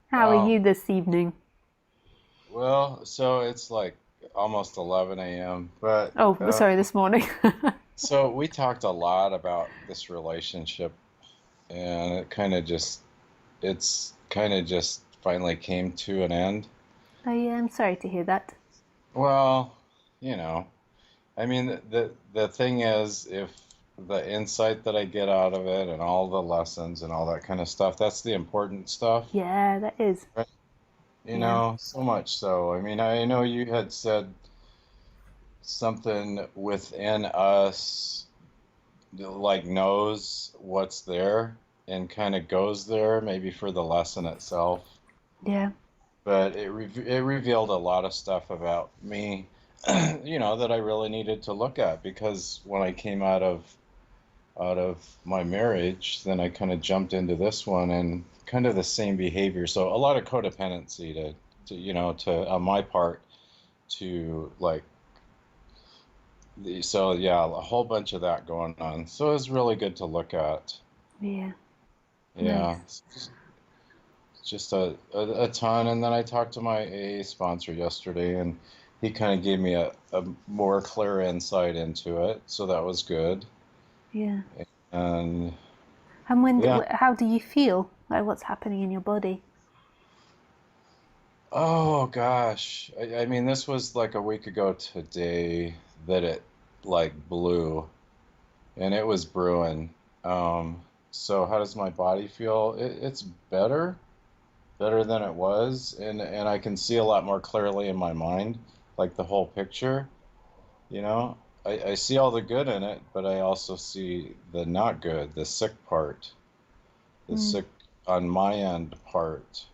How are Oh, you this evening? well, so it's like almost 11 a.m. But Oh, sorry, this morning. so we talked a lot about this relationship, and it's kind of just finally came to an end. Oh yeah, I'm sorry to hear that. Well, you know, I mean, the thing is, if the insight that I get out of it and all the lessons and all that kind of stuff, that's the important stuff, Yeah, that is. right? Yeah. So much so. I mean, I know you had said something within us like knows what's there and kind of goes there maybe for the lesson itself, Yeah. but it revealed a lot of stuff about me that I really needed to look at, because when I came out of my marriage, then I kind of jumped into this one and kind of the same behavior, so a lot of codependency to on my part, to like so yeah, a whole bunch of that going on. So it's really good to look at. Yeah. Yeah, Nice. just a ton. And then I talked to my AA sponsor yesterday, and he kind of gave me a more clear insight into it. So that was good. Yeah. And And yeah, how do you feel? Like what's happening in your body? oh gosh. I mean, this was like a week ago today that it like blew, and it was brewing. So how does my body feel? It's better than it was, and I can see a lot more clearly in my mind, like the whole picture, you know. I see all the good in it, but I also see the not good, the sick part, the Mm. sick on my end part,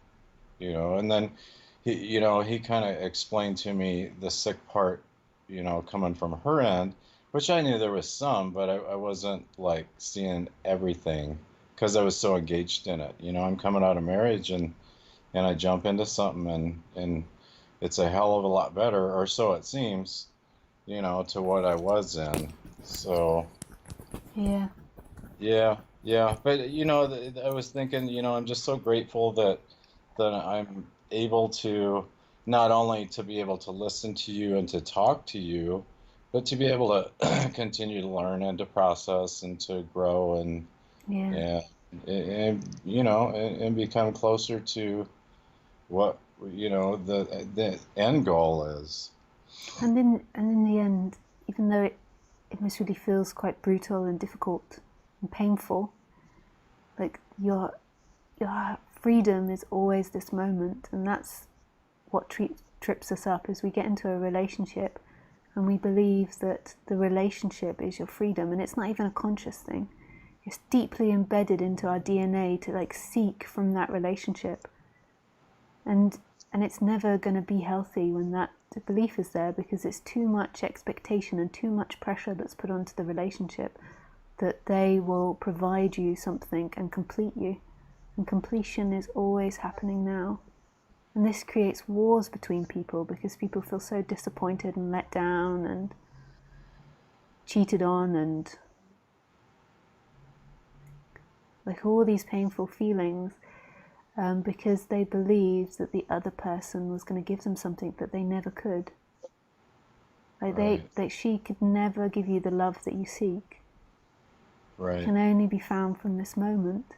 and then he kind of explained to me the sick part, coming from her end, which I knew there was some, but I wasn't like seeing everything because I was so engaged in it. I'm coming out of marriage, and I jump into something, and it's a hell of a lot better, or so it seems, to what I was in. So, Yeah. yeah, yeah. But I was thinking, I'm just so grateful that I'm able to not only to be able to listen to you and to talk to you, but to be able to continue to learn and to process and to grow Yeah. and and become closer to what the end goal is. And in the end, even though it most really feels quite brutal and difficult and painful, like your freedom is always this moment, and that's what trips us up as we get into a relationship and we believe that the relationship is your freedom, and it's not even a conscious thing. It's deeply embedded into our DNA to like seek from that relationship, and it's never going to be healthy when that belief is there, because it's too much expectation and too much pressure that's put onto the relationship that they will provide you something and complete you, and completion is always happening now. And this creates wars between people because people feel so disappointed and let down and cheated on, and like all these painful feelings, because they believed that the other person was going to give them something that they never could. Like Right, she could never give you the love that you seek. It right. can only be found from this moment.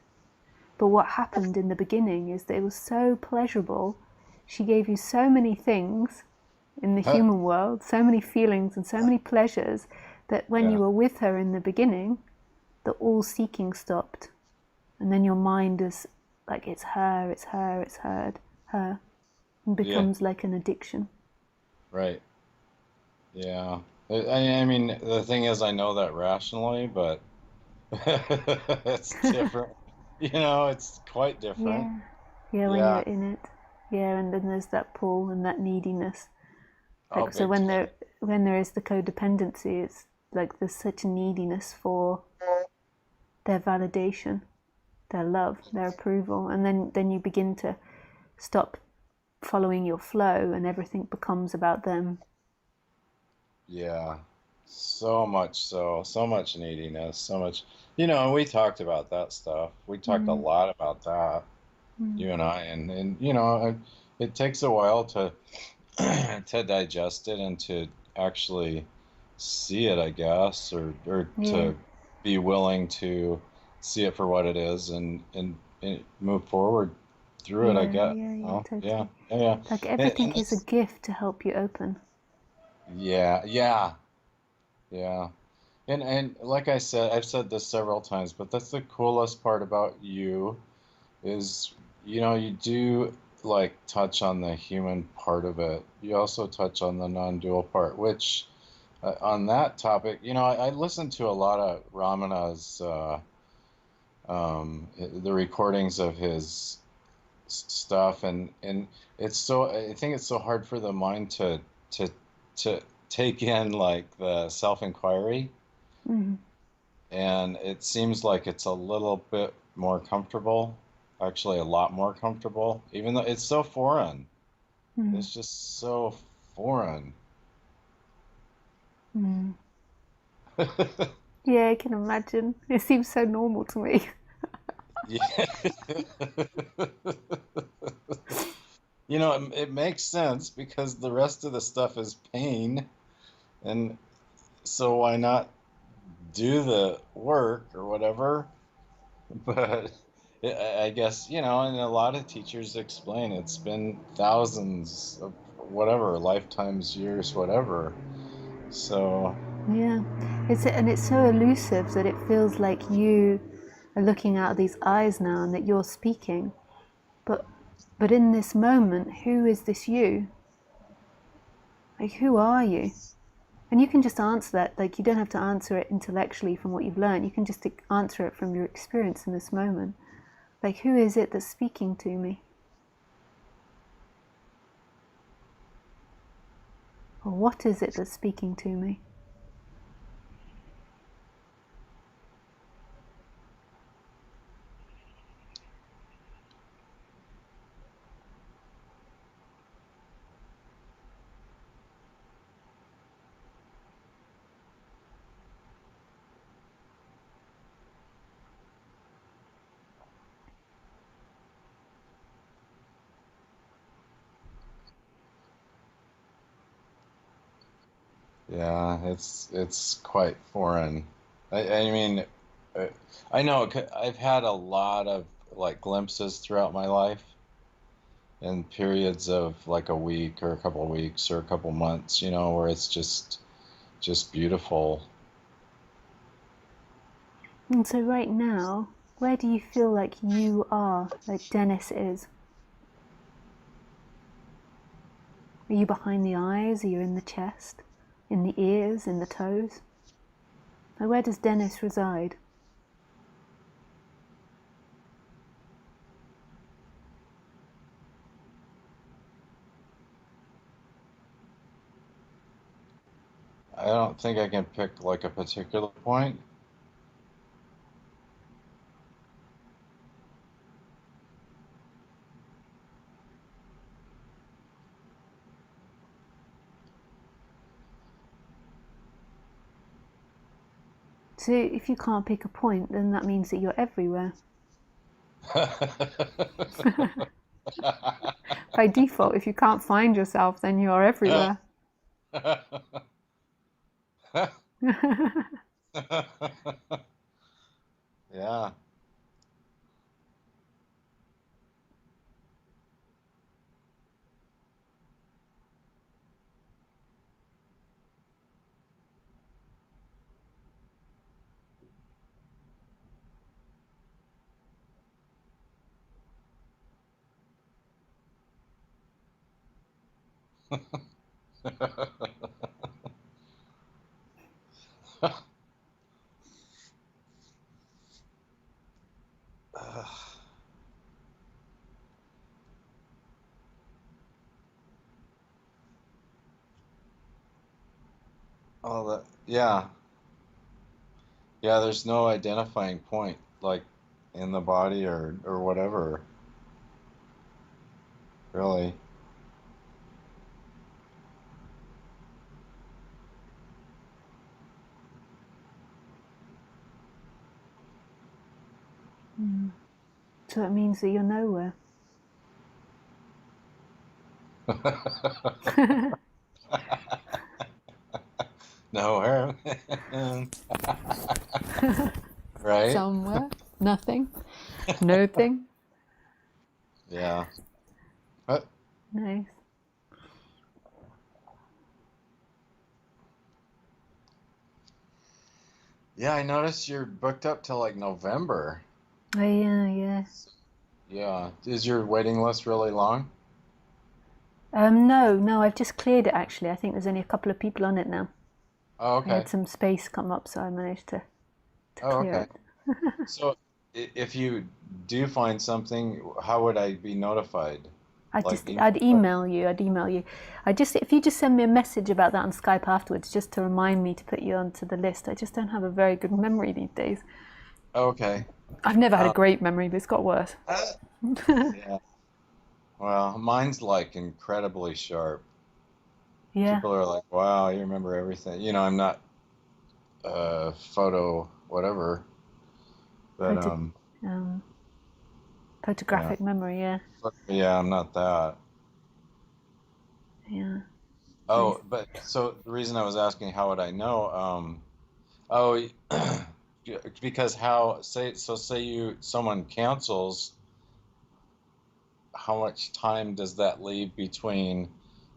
But what happened in the beginning is that it was so pleasurable. She gave you so many things in the Huh. human world, so many feelings and so many pleasures, that when you Yeah, were with her in the beginning, the all seeking stopped. And then your mind is like, it's her, it's her, it's her, and yeah, becomes like an addiction. right. Yeah. I mean, the thing is, I know that rationally, but it's different. It's quite different. Yeah. Yeah, when you're Yeah. in it. Yeah, and then there's that pull and that neediness. Oh, Like, so big time. when there is the codependency, it's like there's such a neediness for their validation, their love, their approval, and then you begin to stop following your flow, and everything becomes about them. Yeah. So much neediness, so much, and we talked about that stuff. We talked a Mm. lot about that. Mm. you and I, and you know, it takes a while to to digest it and to actually see it, I guess, or Yeah, to be willing to see it for what it is and move forward through it, I yeah, guess. yeah, yeah, Oh, yeah, totally. yeah, yeah. Like everything And is a this, gift to help you open. yeah, yeah, yeah. And like I said, I've said this several times, but that's the coolest part about you is, you know, you do like touch on the human part of it. You also touch on the non-dual part, which on that topic, you know, I listened to a lot of Ramana's the recordings of his stuff, and it's so I think it's so hard for the mind to to take in like the self-inquiry, Mm. and it seems like it's a little bit more comfortable, actually a lot more comfortable, even though it's so foreign. Mm. It's just so foreign. Mm. Yeah, I can imagine. It seems so normal to me. Yeah. You know, it makes sense because the rest of the stuff is pain, and so why not do the work or whatever? But I guess, you know, and a lot of teachers explain it's been thousands of whatever, lifetimes, years, whatever. So, Yeah, it's so elusive that it feels like you are looking out of these eyes now and that you're speaking. But but in this moment, who is this you? Like who are you? And you can just answer that. Like you don't have to answer it intellectually from what you've learned. You can just answer it from your experience in this moment. Like who is it that's speaking to me? Or what is it that's speaking to me? yeah, it's quite foreign. I mean, uh, I know I've had a lot of like glimpses throughout my life in periods of like a week or a couple of weeks or a couple months, you know, where it's just beautiful. And so right now, where do you feel like you are, like Dennis is? Are you behind the eyes? Are you in the chest? In the ears? In the toes? Like where does Dennis reside? I don't think I can pick like a particular point. So if you can't pick a point, then that means that you're everywhere. By default, if you can't find yourself, then you are everywhere. Yeah. Oh, that, yeah. Yeah, there's no identifying point like in the body or whatever, really. So it means that you're nowhere. Nowhere. Right? Somewhere. Nothing. Nothing. Yeah. Uh, Nice. yeah, I noticed you're booked up till like November. Oh yeah, yeah. Yeah. Is your waiting list really long? No, no, I've just cleared it actually. I think there's only a couple of people on it now. Oh, I had okay. some space come up, so I managed to Oh, clear okay. it. So if you do find something, how would I be notified? Like email? I'd email you. I'd email you. If you just send me a message about that on Skype afterwards, just to remind me to put you onto the list. I just don't have a very good memory these days. Okay. I've never had a Um, great memory, but it's got worse. yeah. Well, mine's like incredibly sharp. Yeah, People are like, "Wow, you remember everything." I'm not photo whatever, but photo, um, yeah, photographic memory. Yeah, yeah, I'm not that. yeah, nice. Oh, but so the reason I was asking how would I know? Oh, because say you someone cancels, how much time does that leave between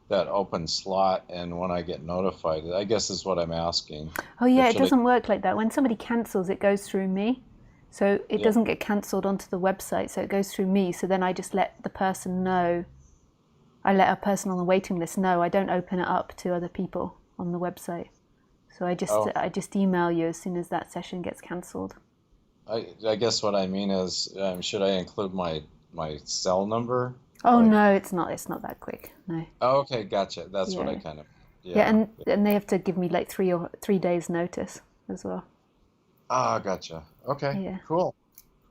that open slot and when I get notified? I guess is what I'm asking. Oh Or yeah, it should I? doesn't work like that. When somebody cancels, it goes through me. So it Yeah. doesn't get cancelled onto the website. So it goes through me. So then I just let the person know. I let a person on the waiting list know. I don't open it up to other people on the website. So Oh, I just email you as soon as that session gets cancelled. I guess what I mean is, should I include my cell number? Oh Like, no, it's not that quick. No. oh, okay, gotcha. That's what I Yeah. kind of, Yeah, yeah. and they have to give me like 3 days notice as well. Ah, gotcha. Okay, Yeah. cool,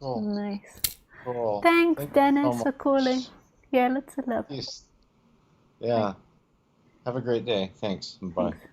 cool, Nice. cool. Thanks, Thank you so Dennis, for calling. much. Yeah, lots of love. Peace. Bye. Yeah. Have a great day. Thanks. Bye. Thanks.